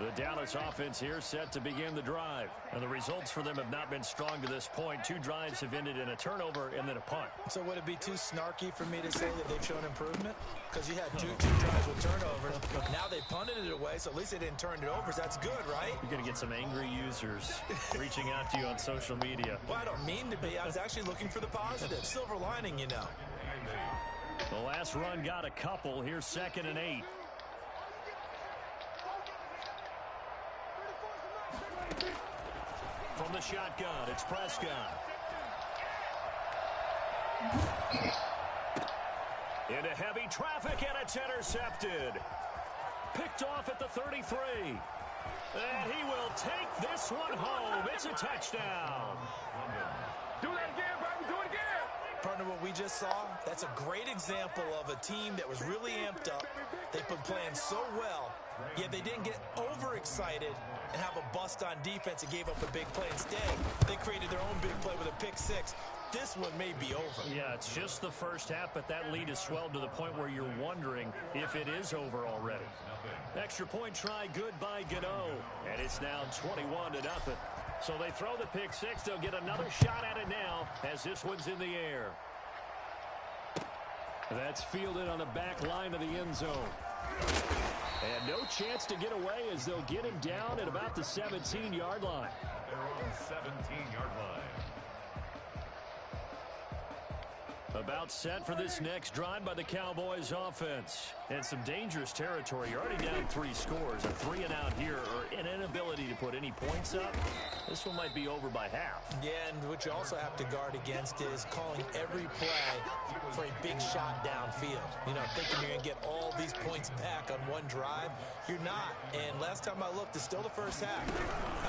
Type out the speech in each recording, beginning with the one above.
The Dallas offense here set to begin the drive. And the results for them have not been strong to this point. 2 drives have ended in a turnover and then a punt. So would it be too snarky for me to say that they've shown improvement? Because you had two drives with turnovers. Now they punted it away, so at least they didn't turn it over. So that's good, right? You're going to get some angry users reaching out to you on social media. Well, I don't mean to be. I was actually looking for the positive. Silver lining, you know. The last run got a couple. Here's 2nd and 8. From the shotgun, it's Prescott. Into heavy traffic, and it's intercepted. Picked off at the 33. And he will take this one home. It's a touchdown. Do that again, baby. Do it again. Partner, what we just saw, that's a great example of a team that was really amped up. They've been playing so well, yet they didn't get overexcited and have a bust on defense and gave up a big play. Instead, they created their own big play with a pick-6. This one may be over. Yeah, it's just the first half, but that lead has swelled to the point where you're wondering if it is over already. Extra point try, good by Gano. And it's now 21-0. So they throw the pick-6. They'll get another shot at it now as this one's in the air. That's fielded on the back line of the end zone. And no chance to get away as they'll get him down at about the 17-yard line. They're on the 17-yard line. About set for this next drive by the Cowboys offense. And some dangerous territory. You're already down 3 scores. A 3-and-out here or an inability to put any points up. This one might be over by half. Yeah, and what you also have to guard against is calling every play for a big shot downfield. You know, thinking you're going to get all these points back on one drive. You're not. And last time I looked, it's still the first half.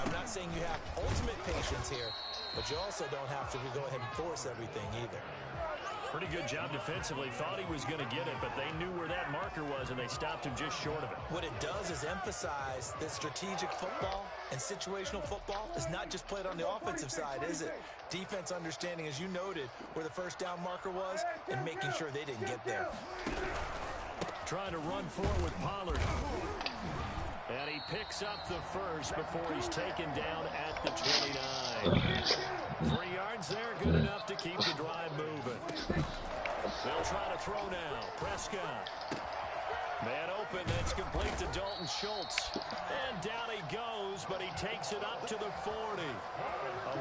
I'm not saying you have ultimate patience here, but you also don't have to go ahead and force everything either. Pretty good job defensively. Thought he was going to get it, but they knew where that marker was, and they stopped him just short of it. What it does is emphasize that strategic football and situational football is not just played on the offensive side, is it? Defense understanding, as you noted, where the first down marker was and making sure they didn't get there. Trying to run forward with Pollard. And he picks up the first before he's taken down at the 29. 3 yards there, good enough to keep the drive moving. They'll try to throw now. Prescott. Man open, that's complete to Dalton Schultz. And down he goes, but he takes it up to the 40.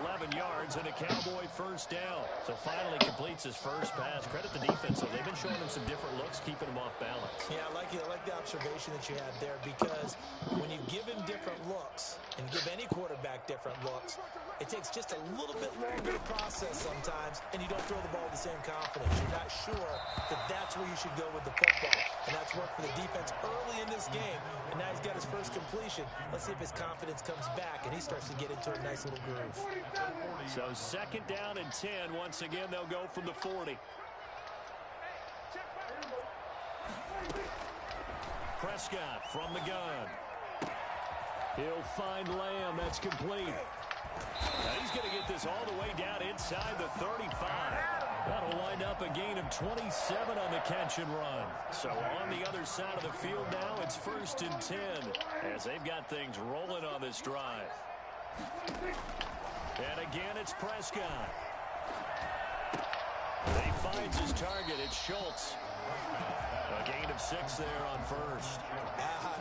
11 yards and a Cowboy first down. So finally completes his first pass. Credit the defense, though. They've been showing him some different looks, keeping him off balance. Yeah, I like the observation that you had there, because when you give him different looks and give any quarterback different looks, it takes just a little bit longer to process sometimes, and you don't throw the ball with the same confidence. You're not sure that that's where you should go with the football, and that's worked for the defense early in this game, and now he's got his first completion. Let's see if his confidence comes back, and he starts to get into a nice little groove. So 2nd down and 10. Once again, they'll go from the 40. Prescott from the gun. He'll find Lamb. That's complete. Now he's going to get this all the way down inside the 35. That'll wind up a gain of 27 on the catch and run. So on the other side of the field now, it's 1st and 10 as they've got things rolling on this drive. And again, it's Prescott. He finds his target. It's Schultz. A gain of 6 there on first.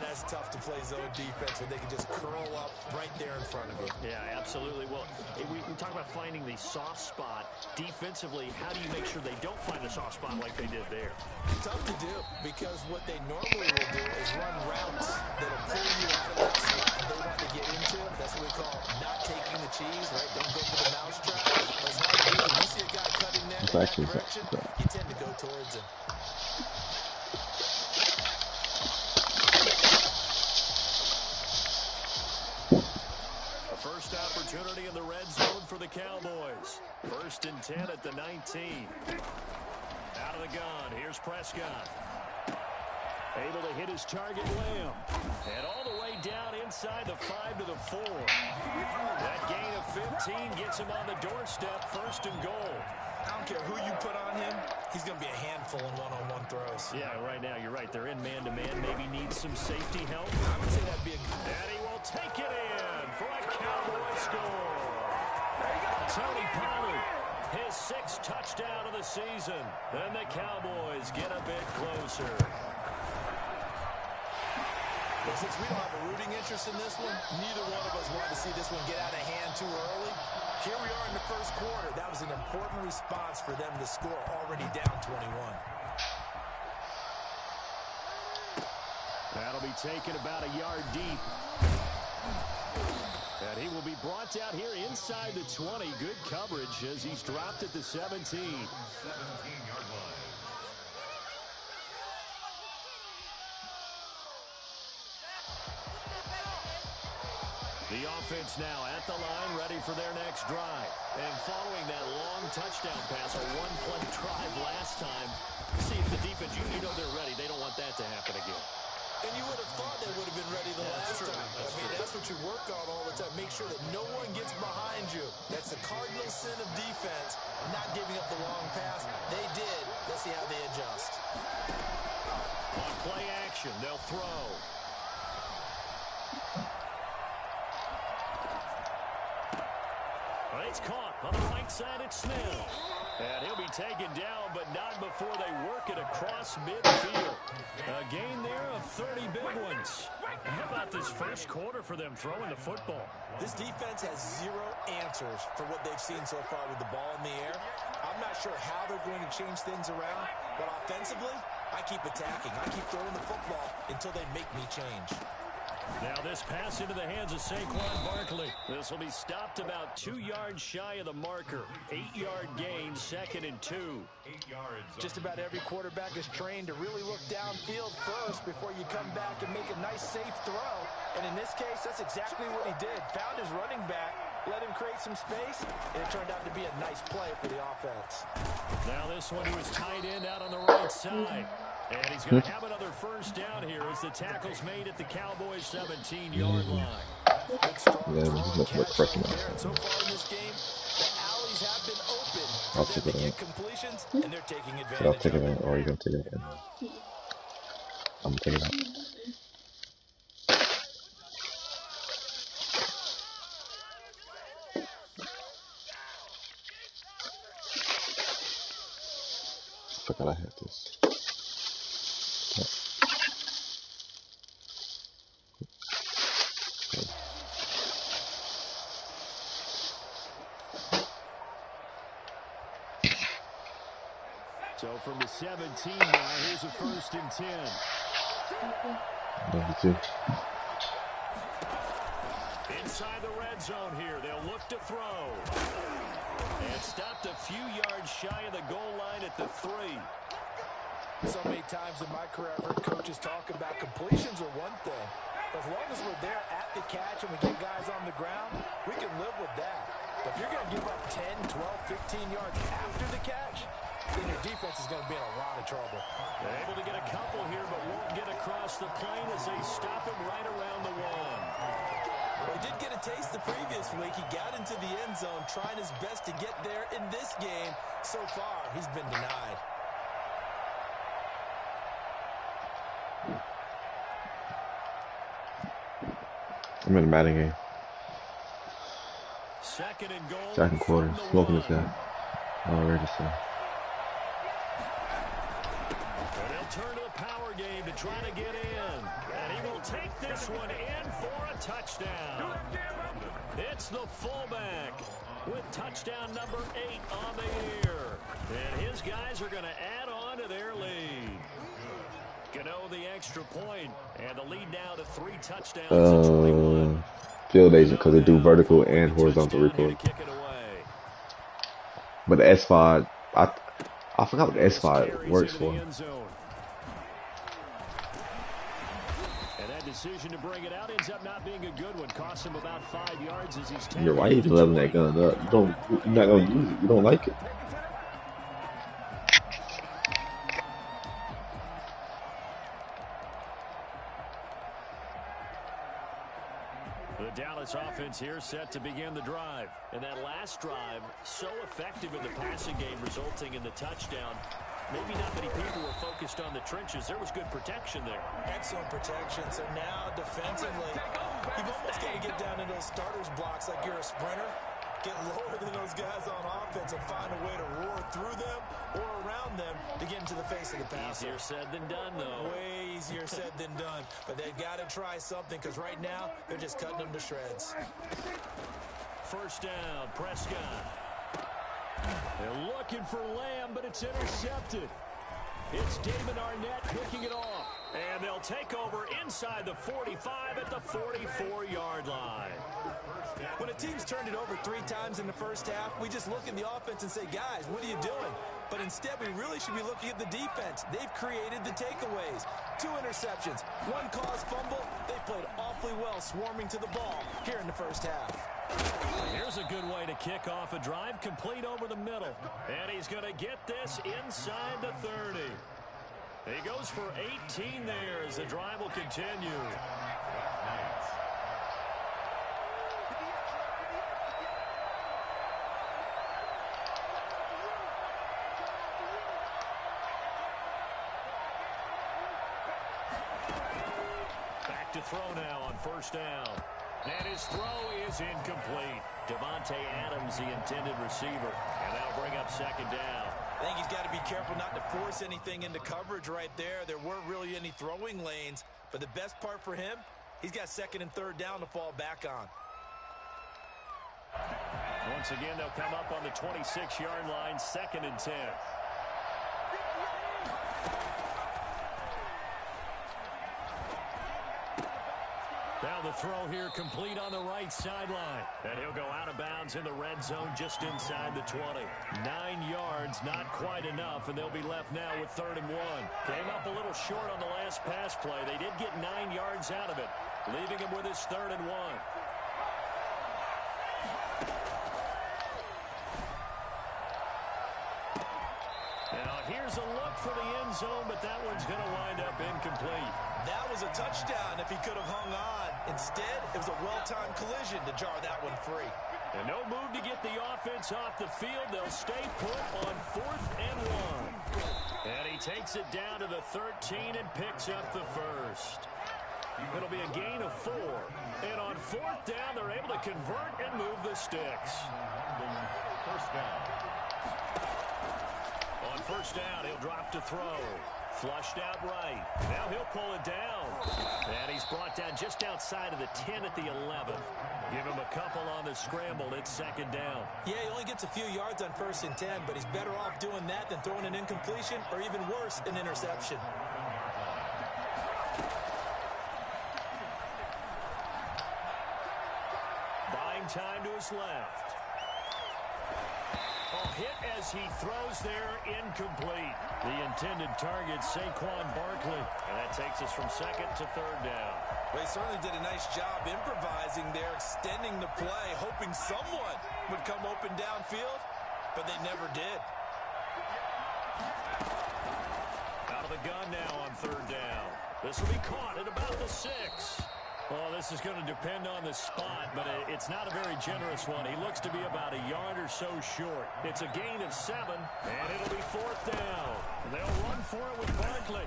That's tough to play zone defense when they can just curl up right there in front of you. Yeah, absolutely. Well, we talk about finding the soft spot. Defensively, how do you make sure they don't find a soft spot like they did there? Tough to do, because what they normally will do is run routes that'll pull you out of that spot they want to get into. That's what we call not taking the cheese, right? Don't go for the mousetrap. It's hard to do. When you see a guy cutting that in that direction, you tend to go towards him. First opportunity in the red zone for the Cowboys. 1st and 10 at the 19. Out of the gun, here's Prescott. Able to hit his target, Lamb. And all the way down inside the 5 to the 4. That gain of 15 gets him on the doorstep, 1st and goal. I don't care who you put on him, he's going to be a handful in one-on-one throws. Yeah, right now, you're right. They're in man-to-man. Maybe needs some safety help. I would say that'd be a good. And he will season. And the Cowboys get a bit closer. Well, since we don't have a rooting interest in this one, neither one of us wanted to see this one get out of hand too early. Here we are in the first quarter. That was an important response for them to score, already down 21. That'll be taken about a yard deep. And he will be brought down here inside the 20. Good coverage as he's dropped at the 17. 17-yard line. The offense now at the line, ready for their next drive. And following that long touchdown pass, a one-play drive last time. See if the defense, you know they're ready. They don't want that to happen again. And you would have thought they would have been ready the last time. I mean, that's what you work on all the time. Make sure that no one gets behind you. That's the cardinal sin of defense, not giving up the long pass. They did. Let's see how they adjust. On play action, they'll throw. It's caught on the right side. It's Snell. And he'll be taken down, but not before they work it across midfield. A gain there of 30 big ones. How about this first quarter for them throwing the football? This defense has zero answers for what they've seen so far with the ball in the air. I'm not sure how they're going to change things around, but offensively, I keep attacking. I keep throwing the football until they make me change. Now this pass into the hands of Saquon Barkley. This will be stopped about 2 yards shy of the marker. 8-yard gain, 2nd and 2. 8 yards. Just about every quarterback is trained to really look downfield first before you come back and make a nice, safe throw. And in this case, that's exactly what he did. Found his running back, let him create some space, and it turned out to be a nice play for the offense. Now this one was tight end out on the right side. And he's going to have another first down here as the tackle's made at the Cowboys' 17-yard line. Good strong throw catch right there. And so far in this game, the alleys have been open for them to get completions, and they're taking advantage I'll take of it it. out, or are you going to take it out? I'm going to take it out. I forgot I had this. So from the 17 now, here's a 1st and 10. Number 2. Inside the red zone here, they'll look to throw. And stopped a few yards shy of the goal line at the 3. So many times in my career, I've heard coaches talk about completions are one thing. As long as we're there at the catch and we get guys on the ground, we can live with that. But if you're going to give up 10, 12, 15 yards after the catch, then your defense is going to be in a lot of trouble. They're able to get a couple here, but won't get across the plane as they stop him right around the 1. Well, he did get a taste the previous week. He got into the end zone, trying his best to get there in this game. So far, he's been denied. I'm in a Madden game. 2nd and goal. 2nd quarter. Smoking this guy. Outrageous. And they'll turn to the power game to try to get in. And he will take this one in for a touchdown. It's the fullback with touchdown number 8 on the year. And his guys are going to add on to their lead. Gano the extra point, and the lead now to 3 touchdowns to 21. Field agent, because they do vertical and horizontal recoil. But the S5, I forgot what the S5 works for. And that decision to bring it out ends up not being a good one. Costs him about 5 yards as he's taken. You're right, he's leveling that gun up. You're not going to use it. You don't like it. The Dallas offense here set to begin the drive. And that last drive, so effective in the passing game, resulting in the touchdown. Maybe not many people were focused on the trenches. There was good protection there. Excellent protection. So now defensively, you've almost got to get down into those starters blocks like you're a sprinter Get lower than those guys on offense and find a way to roar through them or around them to get into the face of the passer. Easier said than done, though. Way easier said than done. But they've got to try something because right now they're just cutting them to shreds. First down, Prescott. They're looking for Lamb, but it's intercepted. It's David Arnett picking it off. And they'll take over inside the 45 at the 44-yard line. When a team's turned it over 3 times in the first half, we just look at the offense and say, guys, what are you doing? But instead, we really should be looking at the defense. They've created the takeaways. 2 interceptions, 1 caused fumble. They played awfully well swarming to the ball here in the first half. Here's a good way to kick off a drive, complete over the middle. And he's going to get this inside the 30. He goes for 18 there as the drive will continue. Back to throw now on first down. And his throw is incomplete. Devontae Adams, the intended receiver. And that'll bring up second down. I think he's got to be careful not to force anything into coverage right there. There weren't really any throwing lanes. But the best part for him, he's got second and third down to fall back on. Once again, they'll come up on the 26-yard line, second and 10. Now the throw here complete on the right sideline. And he'll go out of bounds in the red zone just inside the 20. 9 yards, not quite enough, and they'll be left now with third and 1. Came up a little short on the last pass play. They did get 9 yards out of it, leaving him with his third and 1. Now here's a look for the end zone, but that one's going to wind up incomplete. That was a touchdown if he could have hung on. Instead, it was a well-timed collision to jar that one free. And no move to get the offense off the field. They'll stay put on 4th and 1. And he takes it down to the 13 and picks up the first. It'll be a gain of 4. And on 4th down, they're able to convert and move the sticks. First down. On first down, he'll drop to throw. Flushed out right. Now he'll pull it down. And he's brought down just outside of the 10 at the 11. Give him a couple on the scramble. It's second down. Yeah, he only gets a few yards on 1st and 10, but he's better off doing that than throwing an incompletion or even worse, an interception. Buying time to his left. Hit as he throws there, incomplete. The intended target, Saquon Barkley. And that takes us from second to third down. Well, he certainly did a nice job improvising there, extending the play, hoping someone would come open downfield, but they never did. Out of the gun now on third down. This will be caught at about the 6. Well, this is going to depend on the spot, but it's not a very generous one. He looks to be about a yard or so short. It's a gain of 7, and it'll be 4th down. They'll run for it with Barkley.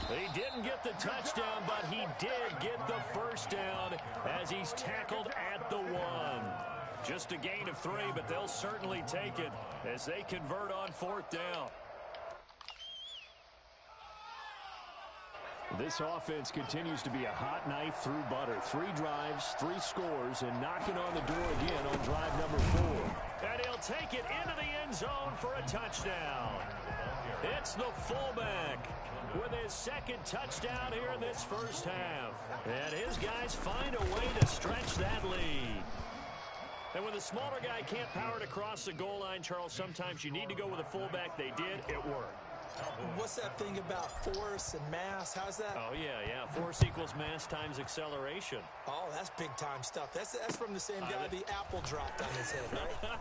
He didn't get the touchdown, but he did get the first down as he's tackled at the 1. Just a gain of 3, but they'll certainly take it as they convert on 4th down. This offense continues to be a hot knife through butter. 3 drives, 3 scores, and knocking on the door again on drive number 4. And he'll take it into the end zone for a touchdown. It's the fullback with his second touchdown here in this first half. And his guys find a way to stretch that lead. And when the smaller guy can't power it across the goal line, Charles, sometimes you need to go with a fullback. They did. It worked. What's that thing about force and mass? How's that? Oh, yeah. Force equals mass times acceleration. Oh, that's big-time stuff. That's from the same guy the apple dropped on his head, right?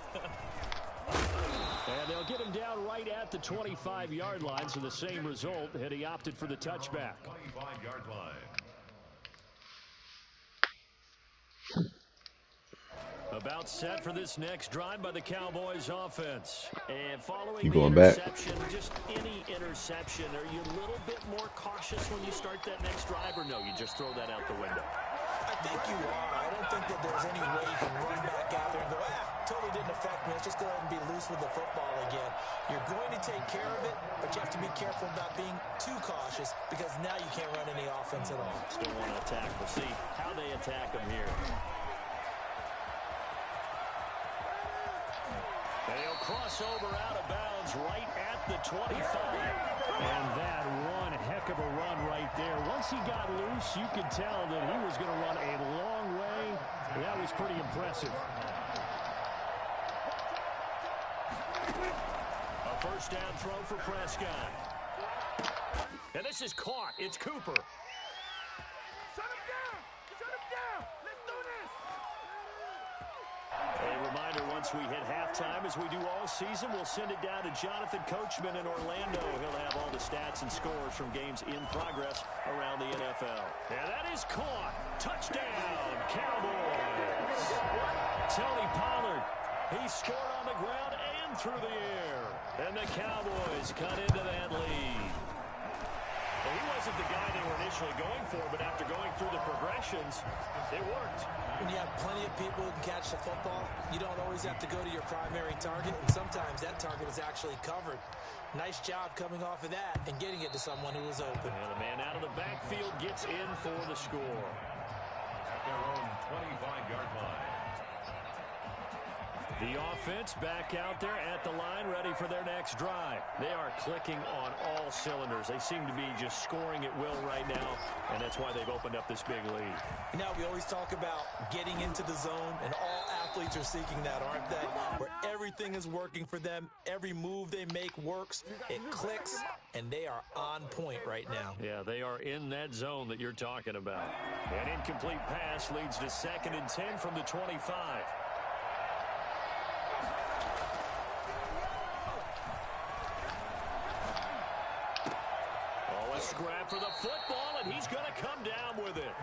And they'll get him down right at the 25-yard line, so the same result had he opted for the touchback. 25-yard line. About set for this next drive by the Cowboys offense. And following You the going back? interception, just any interception, are you a little bit more cautious when you start that next drive, or no, you just throw that out the window? I think you are. I don't think that there's any way you can run back out there and go, totally didn't affect me. Let's just go ahead and be loose with the football again. You're going to take care of it, but you have to be careful about being too cautious because now you can't run any offense at all. Still want to attack. We'll see how they attack them here. They'll cross over out of bounds right at the 25. And that one heck of a run right there. Once he got loose, you could tell that he was going to run a long way. That was pretty impressive. A first down throw for Prescott. And this is caught. It's Cooper. Shut him down! Shut him down! Let's do this! A reminder, once we hit halftime, as we do all season, we'll send it down to Jonathan Coachman in Orlando. He'll have all the stats and scores from games in progress around the NFL. And that is caught. Touchdown, Cowboys. Tony Pollard, he scored on the ground and through the air. And the Cowboys cut into that lead. Well, he wasn't the guy they were initially going for, but after going through the progressions, it worked. When you have plenty of people who can catch the football, you don't always have to go to your primary target, and sometimes that target is actually covered. Nice job coming off of that and getting it to someone who was open. And the man out of the backfield gets in for the score. At their own 25-yard line. The offense back out there at the line, ready for their next drive. They are clicking on all cylinders. They seem to be just scoring at will right now, and that's why they've opened up this big lead. Now, we always talk about getting into the zone, and all athletes are seeking that, aren't they? Where everything is working for them, every move they make works, it clicks, and they are on point right now. Yeah, they are in that zone that you're talking about. An incomplete pass leads to 2nd and 10 from the 25. Scrap for the football, and he's going to come down with it.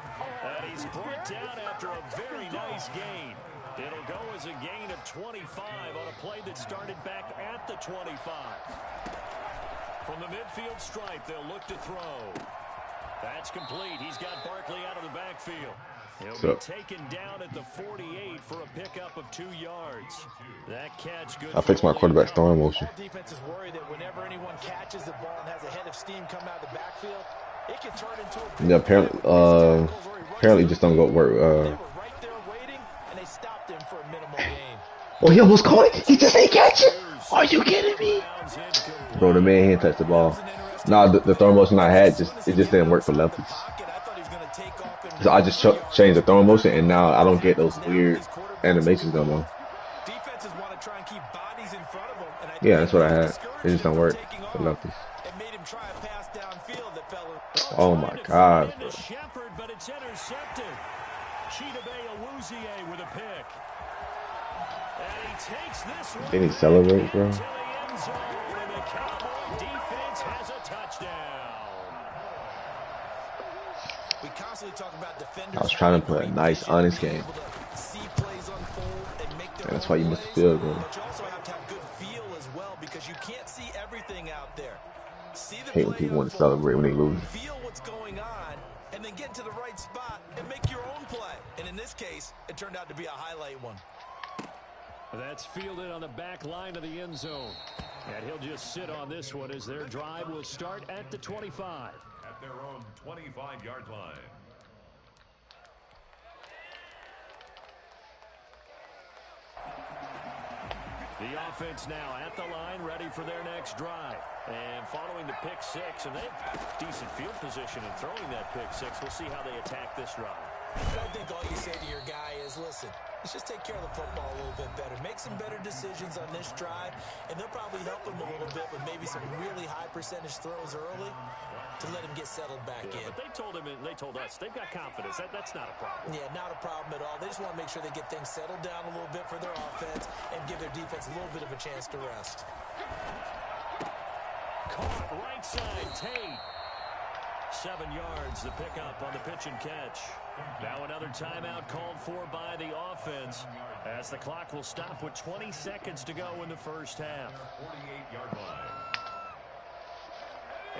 And he's brought down after a very nice gain. It'll go as a gain of 25 on a play that started back at the 25. From the midfield stripe, they'll look to throw. That's complete. He's got Barkley out of the backfield. He'll be taken down at the 48 for a pickup of 2 yards. That catch good. I fixed my quarterback's throwing motion. All defenses worry that whenever anyone catches the ball and has a head of steam come out of the backfield, it can turn into a... Yeah, apparently just don't go work. They were right there waiting, and they stopped him for a minimal gain. Oh, he almost caught it. He just ain't catch it. Are you kidding me? Bro, the man here touched the ball. Nah, the throwing motion I had, it just didn't work for lefties. So I just changed the throwing motion, and now I don't get those weird animations no more. Yeah, that's what I had. It just don't work for lefties. Oh my God, bro. But it's intercepted. with a pick. And he takes this one. Did he celebrate, bro? The Cowboy defense has a touchdown. We constantly talk about defenders. I was trying to play a nice, honest game. And that's why you missed the field goal. But you also have to have good feel as well, because you can't see everything out there. See the Hate when people want to celebrate when they lose. Feel what's going on, and then get to the right spot and make your own play. And in this case, it turned out to be a highlight one. That's fielded on the back line of the end zone. And he'll just sit on this one as their drive will start at the 25. At their own 25-yard line. The offense now at the line, ready for their next drive. And following the pick six, and they have decent field position in throwing that pick six. We'll see how they attack this drive. I think all you say to your guy is, listen, let's just take care of the football a little bit better. Make some better decisions on this drive, and they'll probably help him a little bit with maybe some really high percentage throws early to let him get settled back in. But they told him, and they told us, they've got confidence. That's not a problem. Yeah, not a problem at all. They just want to make sure they get things settled down a little bit for their offense and give their defense a little bit of a chance to rest. Caught right side, Tate. 7 yards, the pickup on the pitch and catch. Now another timeout called for by the offense as the clock will stop with 20 seconds to go in the first half. 48-yard line.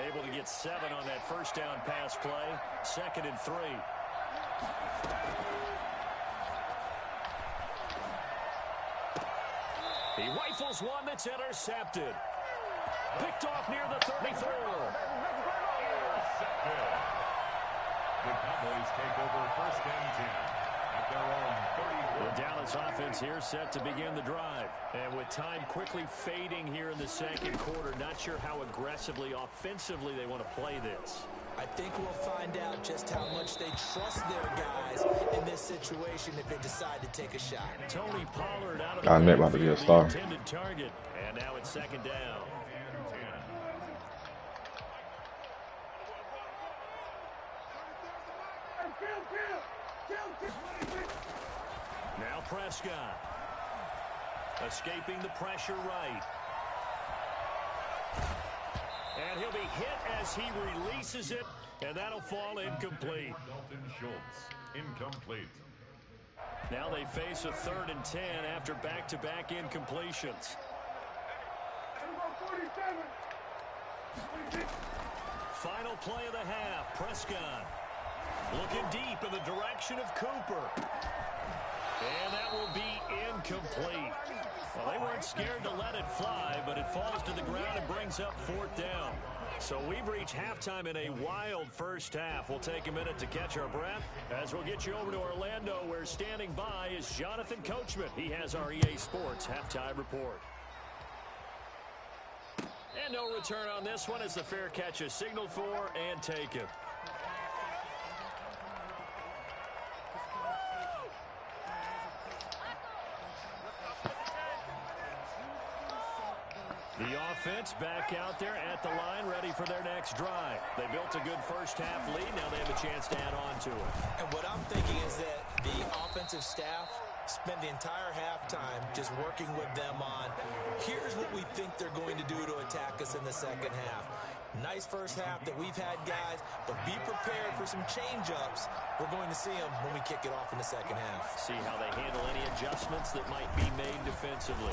Able to get 7 on that first down pass play. 2nd and 3. He rifles one that's intercepted. Picked off near the 34. Intercepted. The Cowboys take over first and 10 at their own 34. The Dallas offense here set to begin the drive. And with time quickly fading here in the second quarter, not sure how aggressively, offensively they want to play this. I think we'll find out just how much they trust their guys in this situation if they decide to take a shot. Tony Pollard out of the God, Nick about to be a star. intended target. And now it's second down. Now Prescott. Escaping the pressure right. And he'll be hit as he releases it, and that'll fall incomplete. Dalton Schultz, incomplete. Now they face a 3rd and 10 after back-to-back incompletions. Final play of the half. Prescott looking deep in the direction of Cooper. And that will be incomplete. Well, they weren't scared to let it fly, but it falls to the ground and brings up 4th down. So we've reached halftime in a wild first half. We'll take a minute to catch our breath as we'll get you over to Orlando, where standing by is Jonathan Coachman. He has our EA Sports halftime report. And no return on this one as the fair catch is signaled for and taken. The offense back out there at the line, ready for their next drive. They built a good first half lead. Now they have a chance to add on to it. And what I'm thinking is that the offensive staff spend the entire halftime just working with them on, here's what we think they're going to do to attack us in the second half. Nice first half that we've had, guys, but be prepared for some change-ups. We're going to see them when we kick it off in the second half. See how they handle any adjustments that might be made defensively.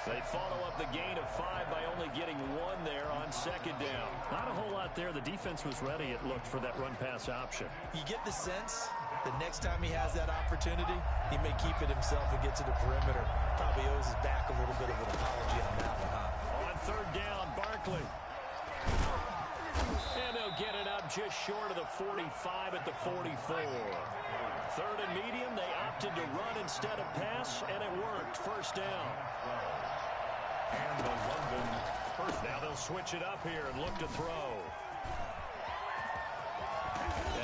They follow up the gain of 5 by only getting 1 there on second down. Not a whole lot there. The defense was ready, it looked, for that run-pass option. You get the sense the next time he has that opportunity, he may keep it himself and get to the perimeter. Probably owes his back a little bit of an apology on that one, huh? On 3rd down, Barkley. And they'll get it up just short of the 45 at the 44. 3rd and medium, they opted to run instead of pass, and it worked. First down. And the London first. Now they'll switch it up here and look to throw.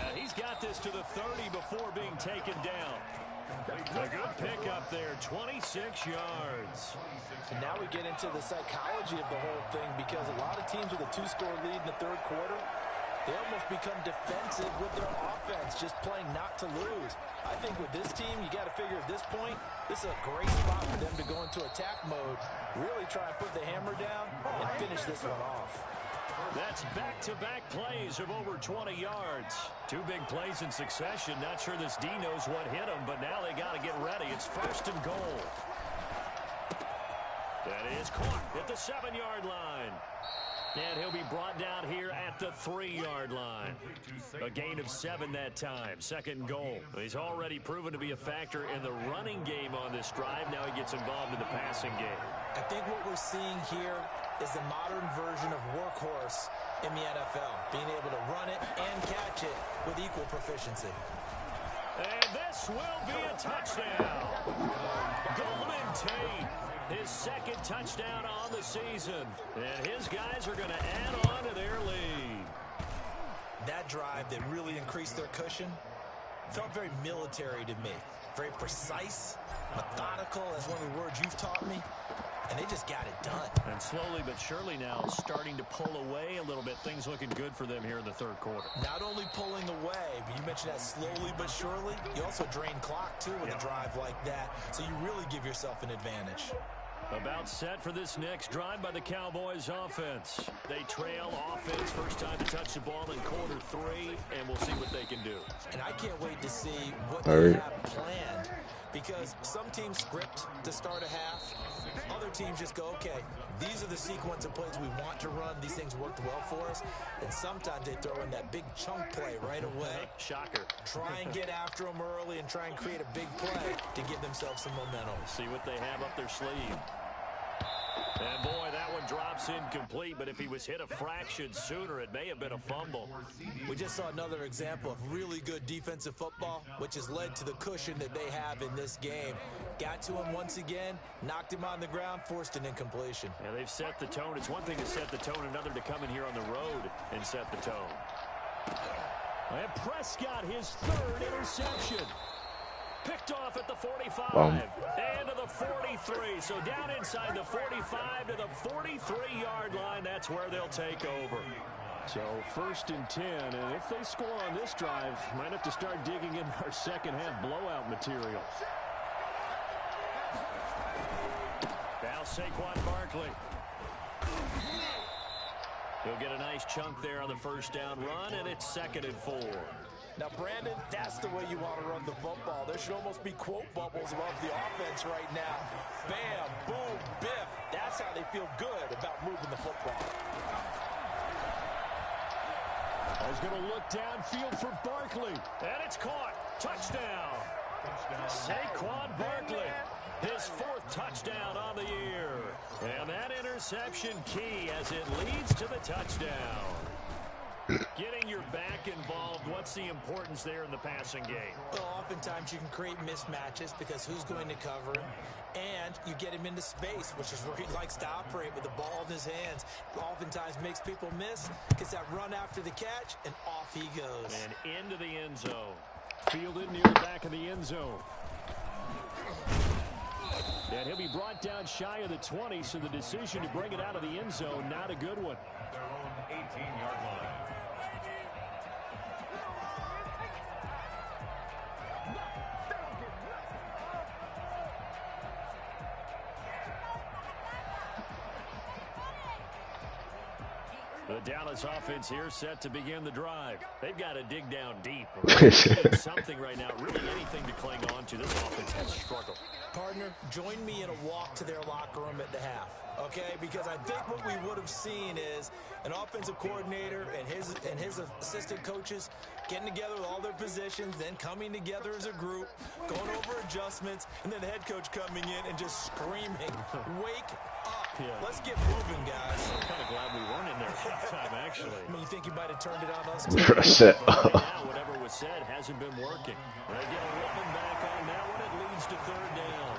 And he's got this to the 30 before being taken down. A good pickup there, 26 yards. And now we get into the psychology of the whole thing, because a lot of teams with a 2-score lead in the 3rd quarter, they almost become defensive with their offense, just playing not to lose. I think with this team, you got to figure at this point, this is a great spot for them to go into attack mode, really try and put the hammer down and finish this one off. That's back-to-back plays of over 20 yards. 2 big plays in succession. Not sure this D knows what hit him, but now they got to get ready. It's 1st and goal. That is caught at the 7-yard line. And he'll be brought down here at the 3-yard line. A gain of 7 that time. 2nd and goal. He's already proven to be a factor in the running game on this drive. Now he gets involved in the passing game. I think what we're seeing here is the modern version of workhorse in the NFL. Being able to run it and catch it with equal proficiency. And this will be a touchdown. Golden Tate, his 2nd touchdown on the season. And his guys are going to add on to their lead. That drive that really increased their cushion felt very military to me. Very precise, methodical, that's one of the words you've taught me. And they just got it done. And slowly but surely now starting to pull away a little bit. Things looking good for them here in the 3rd quarter. Not only pulling away, but you mentioned that slowly but surely. You also drain clock, too, with a drive like that. So you really give yourself an advantage. About set for this next drive by the Cowboys offense. They trail offense, first time to touch the ball in quarter 3, and we'll see what they can do. And I can't wait to see what they have planned, because some teams script to start a half, Other teams just go, okay, these are the sequence of plays we want to run. These things worked well for us. And sometimes they throw in that big chunk play right away. Shocker. Try and get after them early and try and create a big play to give themselves some momentum. See what they have up their sleeve. And boy, that one drops incomplete, but if he was hit a fraction sooner, it may have been a fumble. We just saw another example of really good defensive football, which has led to the cushion that they have in this game. Got to him once again, knocked him on the ground, forced an incompletion. Yeah, they've set the tone. It's one thing to set the tone, another to come in here on the road and set the tone. And Prescott, his third interception. Picked off at the 45 and to the 43. So down inside the 45 to the 43-yard line. That's where they'll take over. So 1st and 10, and if they score on this drive, might have to start digging in our second half blowout material. Now Saquon Barkley. He'll get a nice chunk there on the first down run, and it's 2nd and 4. Now, Brandon, that's the way you want to run the football. There should almost be quote bubbles above the offense right now. Bam, boom, biff. That's how they feel good about moving the football. He's going to look downfield for Barkley. And it's caught. Touchdown. Saquon Barkley. His 4th touchdown on the year. And that interception key as it leads to the touchdown. Getting your back involved, what's the importance there in the passing game? Well, oftentimes you can create mismatches because who's going to cover him? And you get him into space, which is where he likes to operate with the ball in his hands. Oftentimes makes people miss, gets that run after the catch, and off he goes. And into the end zone. Fielded near the back of the end zone. And he'll be brought down shy of the 20, so the decision to bring it out of the end zone, not a good one. Their own 18-yard line. The Dallas offense here set to begin the drive. They've got to dig down deep. Something right now, really anything to cling on to. This offense has struggled. Partner, join me in a walk to their locker room at the half, okay? Because I think what we would have seen is an offensive coordinator and his assistant coaches getting together with all their positions, then coming together as a group, going over adjustments, and then the head coach coming in and just screaming, "Wake up. Yeah. Let's get moving, guys." I'm kind of glad we weren't in there halftime, actually. I mean, you think you might have turned it on us? Right now, whatever was said hasn't been working. They get a rhythm back on that one. It leads to 3rd down.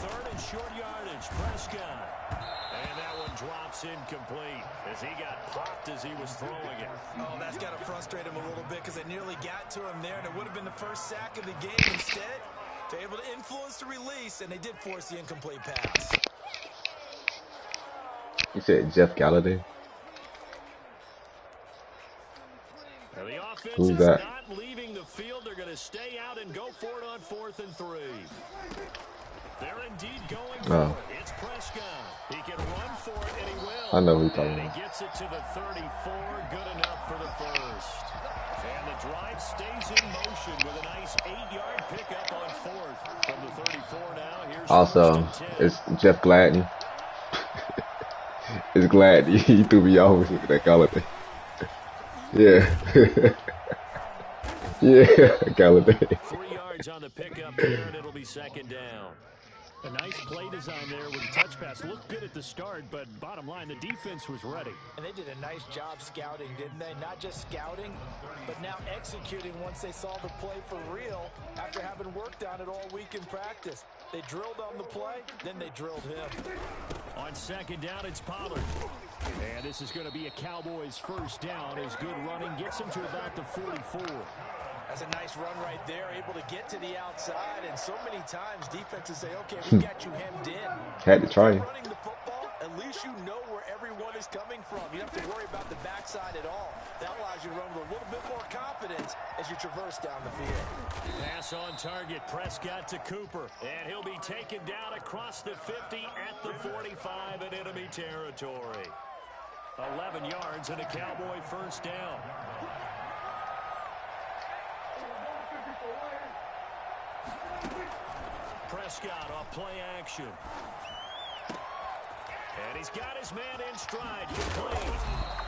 3rd and short yardage. Prescott. And that one drops incomplete as he got popped as he was throwing it. Oh, that's got to frustrate him a little bit because they nearly got to him there, and it would have been the first sack of the game. Instead, they're able to influence the release, and they did force the incomplete pass. You said Jeff Galladay? Now the offense Who's is that? not leaving the field. They're going to stay out and go for it on 4th and 3. They're indeed going for it. It's Prescott. He can run for it, and he will. I know who you're talking and about. He gets it to the 34. Good enough for the first. And the drive stays in motion with a nice 8-yard pickup on 4th. From the 34 now, here's Also, it's Jeff Gladney. It's Gladney. He threw me off with that Galladay. Yeah. Yeah, Galladay. 3 yards on the pickup there, and it'll be 2nd down. A nice play design there with the touch pass. Looked good at the start, but bottom line, the defense was ready. And they did a nice job scouting, didn't they? Not just scouting, but now executing once they saw the play for real after having worked on it all week in practice. They drilled on the play, then they drilled him. On 2nd down, it's Pollard. And this is going to be a Cowboys 1st down as good running gets him to about the 44. That's a nice run right there, able to get to the outside, and so many times defenses say, okay, we got you hemmed in. Had to try. Running the football, at least you know where everyone is coming from. You don't have to worry about the backside at all. That allows you to run with a little bit more confidence as you traverse down the field. Pass on target, Prescott to Cooper, and he'll be taken down across the 50 at the 45 in enemy territory. 11 yards and a Cowboy 1st down. Prescott off play action. And he's got his man in stride. Complete.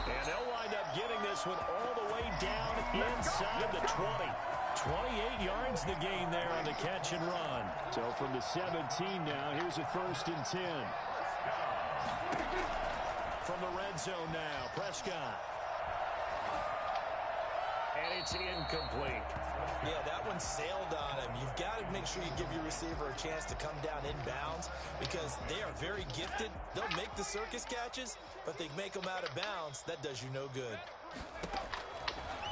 And they'll wind up getting this one all the way down inside the 20. 28 yards the gain there on the catch and run. So from the 17 now, here's a 1st and 10. From the red zone now, Prescott. And it's incomplete. Yeah, that one sailed on him. You've got to make sure you give your receiver a chance to come down inbounds because they are very gifted. They'll make the circus catches, but they make them out of bounds. That does you no good.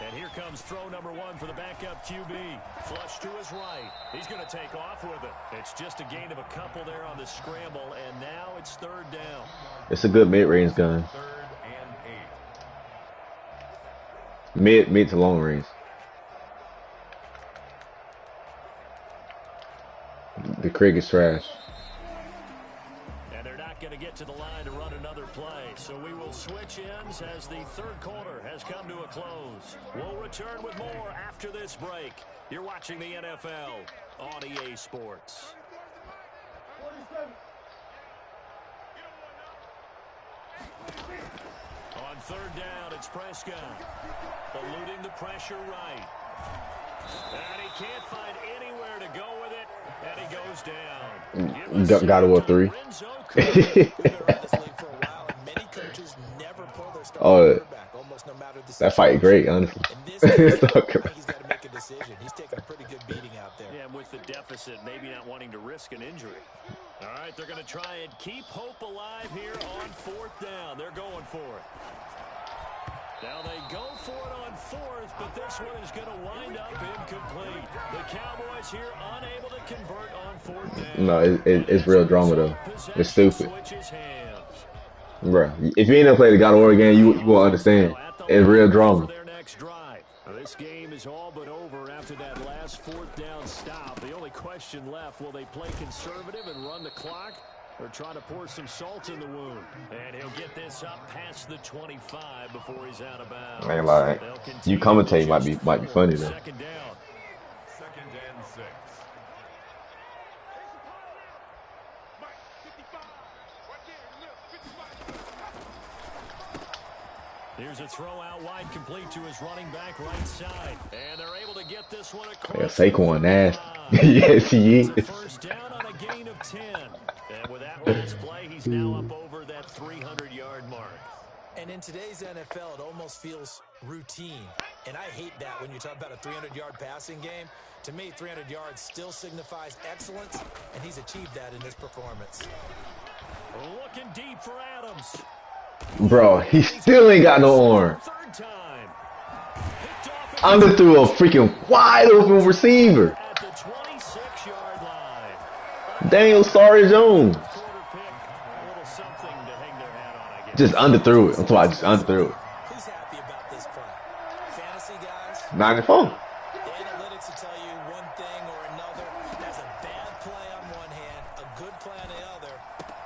And here comes throw number 1 for the backup QB. Flush to his right. He's going to take off with it. It's just a gain of a couple there on the scramble, and now it's 3rd down. It's a good mid-range gun. 3rd and 8. Mid to long range. The Craig is trash. And they're not going to get to the line to run another play. So we will switch ends as the 3rd quarter has come to a close. We'll return with more after this break. You're watching the NFL on EA Sports. On 3rd down, it's Prescott. Eluding the pressure right. And he can't find anywhere to go with it. And he goes down. Got to a 3. Oh, that fight great, honestly. He's got to make a decision. He's taking a pretty good beating out there. Yeah, and with the deficit, maybe not wanting to risk an injury. All right, they're going to try and keep hope alive here on 4th down. They're going for it. Now they go for it on 4th, but this one is going to wind up incomplete. The Cowboys here unable to convert on 4th down. No, it's real drama, though. It's stupid. Bruh, if you ain't never played the God of War game, you won't understand. It's real drama. This game is all but over after that last 4th down stop. The only question left, will they play conservative and run the clock or try to pour some salt in the wound? And he'll get this up past the 25 before he's out of bounds. I ain't lying. You commentate might be funny, though. 2nd down. 2nd and 6. Here's a throw out wide, complete to his running back right side. And they're able to get this one across. Yeah, Saquon nasty. Yes, he is. 1st down on a gain of 10. And with that last play, he's now up over that 300-yard mark. And in today's NFL, it almost feels routine. And I hate that when you talk about a 300-yard passing game. To me, 300 yards still signifies excellence, and he's achieved that in this performance. Looking deep for Adams. Bro, he still ain't got no arm. 3rd time. Underthrew a freaking wide open receiver. At the 26-yard line. Daniel Sorry Jones. Quarter pick, a little something to hang their hat on, I guess. Just underthrew it. That's why I just underthrew it. Who's happy about this play? Fantasy guys? 94. The analytics will tell you one thing or another. That's a bad play on one hand, a good play on the other,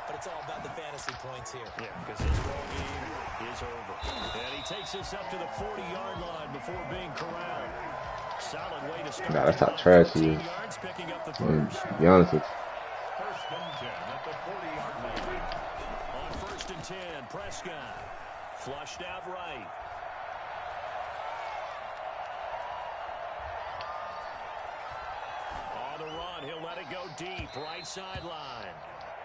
but it's all about the fantasy points here. Yeah, because his ball game is over. And he takes us up to the 40-yard line before being corralled. Solid way to start. Nah, that's how trash he is. Yards, picking up the first. Be honest with you. 1st and 10 at the 40-yard line. On 1st and 10, Prescott. Flushed out right. On the run, he'll let it go deep. Right sideline.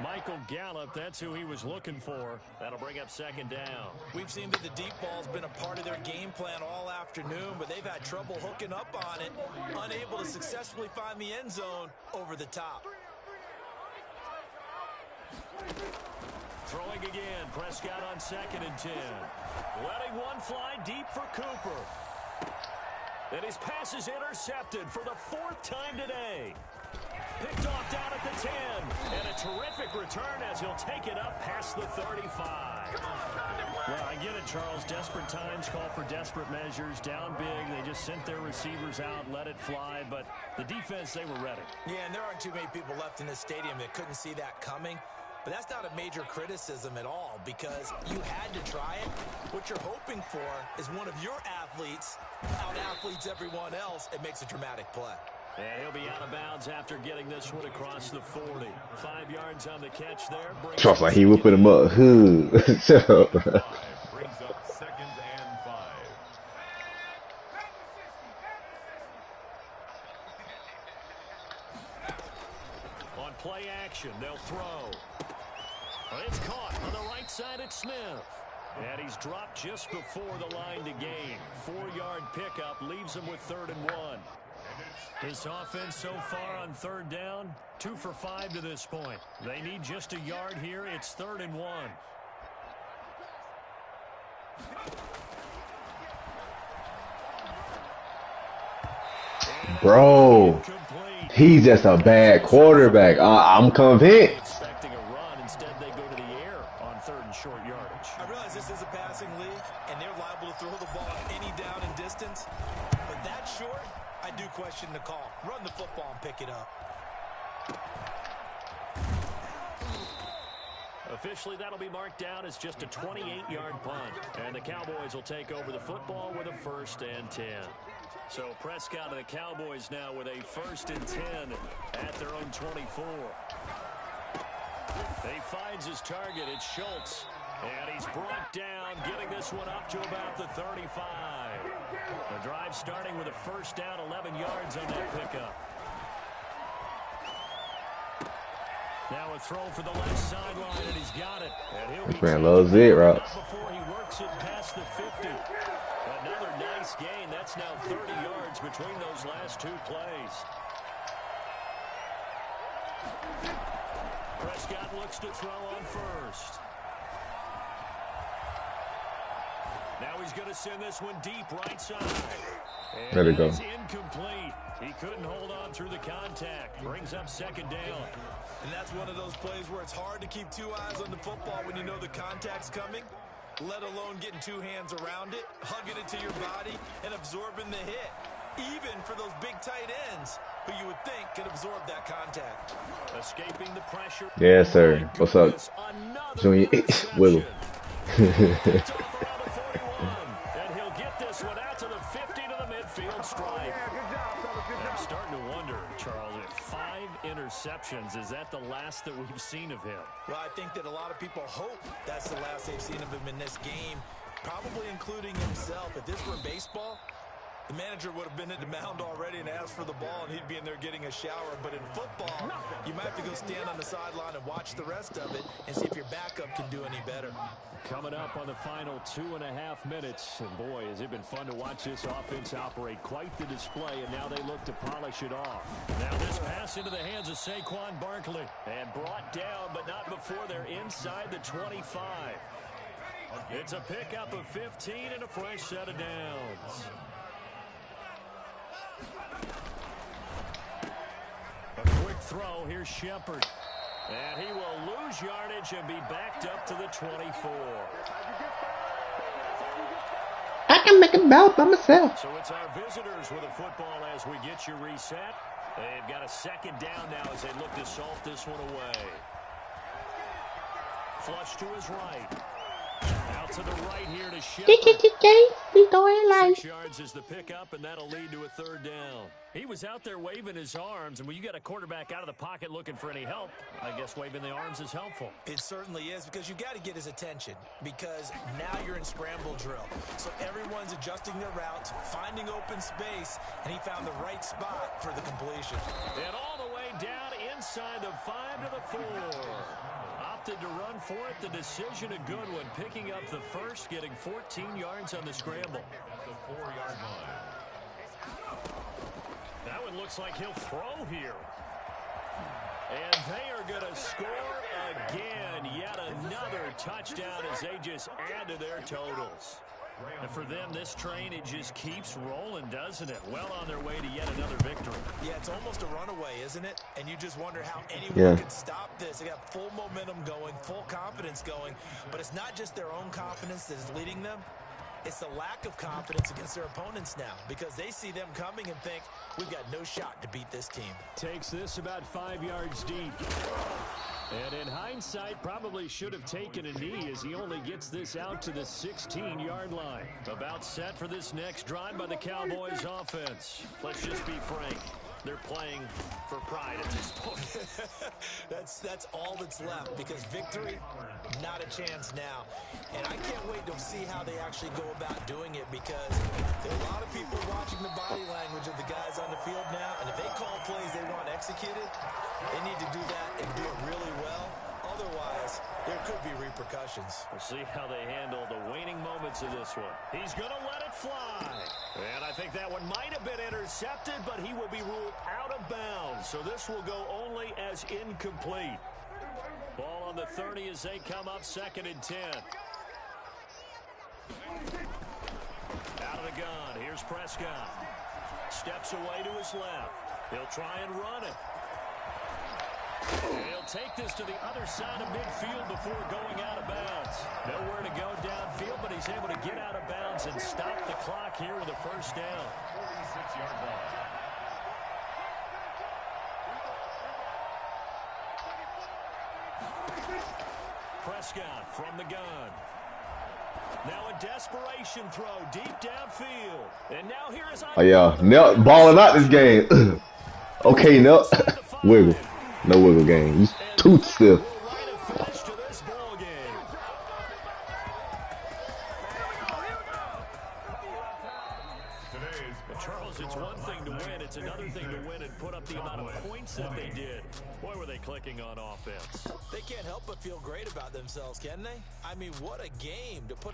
Michael Gallup, that's who he was looking for. That'll bring up 2nd down. We've seen that the deep ball's been a part of their game plan all afternoon, but they've had trouble hooking up on it, unable to successfully find the end zone over the top. Throwing again, Prescott on 2nd and 10. Letting one fly deep for Cooper. And his pass is intercepted for the 4th time today. Picked off down at the 10. And a terrific return as he'll take it up past the 35. Well, I get it, Charles. Desperate times call for desperate measures. Down big, they just sent their receivers out, let it fly. But the defense, they were ready. Yeah, and there aren't too many people left in this stadium that couldn't see that coming. But that's not a major criticism at all because you had to try it. What you're hoping for is one of your athletes out-athletes everyone else and makes a dramatic play. And he'll be out of bounds after getting this one across the 40. 5 yards on the catch there. Trust like he whipping him up. Shut up. Brings up 2nd and 5. On play action, they'll throw. It's caught on the right side at Smith. And he's dropped just before the line to gain. 4-yard pickup leaves him with 3rd and 1. This offense so far on 3rd down, 2 for 5 to this point. They need just a yard here. It's 3rd and 1. Bro, he's just a bad quarterback. I'm convinced. Expecting a run, instead they go to the air on 3rd and short yardage. I realize this is a passing league, and they're liable to throw the ball any down and distance. But that short, I do question the call. Run the football and pick it up. Officially, that'll be marked down as just a 28-yard punt. And the Cowboys will take over the football with a 1st and 10. So Prescott and the Cowboys now with a 1st and 10 at their own 24. He finds his target. It's Schultz. And he's brought down, getting this one up to about the 35. The drive starting with a 1st down, 11 yards on that pickup. Now a throw for the left sideline, and he's got it. And he'll be Man loves it, routes. before he works it past the 50. Another nice gain. That's now 30 yards between those last 2 plays. Prescott looks to throw on 1st. Now he's going to send this one deep right side. And there we go. it's incomplete. He couldn't hold on through the contact. Brings up 2nd down. And that's one of those plays where it's hard to keep 2 eyes on the football when you know the contact's coming, let alone getting 2 hands around it, hugging it to your body, and absorbing the hit. Even for those big tight ends who you would think could absorb that contact. Escaping the pressure. Yes, sir. What's up, Junior? Wiggle. And he'll get this one out to the 50 to the midfield stripe. I'm starting to wonder, Charles, if 5 interceptions, is that the last that we've seen of him? Well, I think that a lot of people hope that's the last they've seen of him in this game, probably including himself. If this were baseball, the manager would have been at the mound already and asked for the ball, and he'd be in there getting a shower. But in football, you might have to go stand on the sideline and watch the rest of it and see if your backup can do any better. Coming up on the final 2.5 minutes. And boy, has it been fun to watch this offense operate. Quite the display, and now they look to polish it off. Now this pass into the hands of Saquon Barkley. And brought down, but not before they're inside the 25. It's a pickup of 15 and a fresh set of downs. A quick throw. Here's Shepard. And he will lose yardage and be backed up to the 24. I can make a bout by myself. So it's our visitors with a football as we get you reset. They've got a 2nd down now as they look to salt this one away. Flush to his right. Out to the right here to Shepard. 6 yards is the pickup, and that'll lead to a 3rd down. He was out there waving his arms, and when you got a quarterback out of the pocket looking for any help, I guess waving the arms is helpful. It certainly is, because you got to get his attention, because now you're in scramble drill. So everyone's adjusting their routes, finding open space, and he found the right spot for the completion. And all the way down inside the 5 to the 4. Opted to run for it. The decision a good one. Picking up the 1st, getting 14 yards on the scramble. The 4-yard line. That one looks like he'll throw here. And they are going to score again. Yet another touchdown as they just add to their totals. And for them, this train, it just keeps rolling, doesn't it? Well on their way to yet another victory. Yeah, it's almost a runaway, isn't it? And you just wonder how anyone could stop this. They got full momentum going, full confidence going. But it's not just their own confidence that is leading them. It's the lack of confidence against their opponents now, because they see them coming and think, we've got no shot to beat this team. Takes this about 5 yards deep. And in hindsight, probably should have taken a knee as he only gets this out to the 16-yard line. About set for this next drive by the Cowboys offense. Let's just be frank. They're playing for pride at this point. That's all that's left, because victory, not a chance now. And I can't wait to see how they actually go about doing it, because there are a lot of people watching the body language of the guys on the field now, and if they call plays they want executed, they need to do that and do it really well. Otherwise, there could be repercussions. We'll see how they handle the waning moments of this one. He's going to let it fly. And I think that one might have been intercepted, but he will be ruled out of bounds. So this will go only as incomplete. Ball on the 30 as they come up 2nd and 10. Out of the gun. Here's Prescott. Steps away to his left. He'll try and run it. And he'll take this to the other side of midfield before going out of bounds. Nowhere to go downfield, but he's able to get out of bounds and stop the clock here with a first down. 46-yard line. Prescott from the gun. Now a desperation throw deep downfield. And now here is... Oh, yeah. Nell balling out this game. Okay, Nell. Wiggle. No wiggle game. He's too stiff. Charles, it's one thing to win. It's another thing to win and put up the amount of points that they did. Boy, were they clicking on offense. They can't help but feel great about themselves, can they? I mean, what a game to put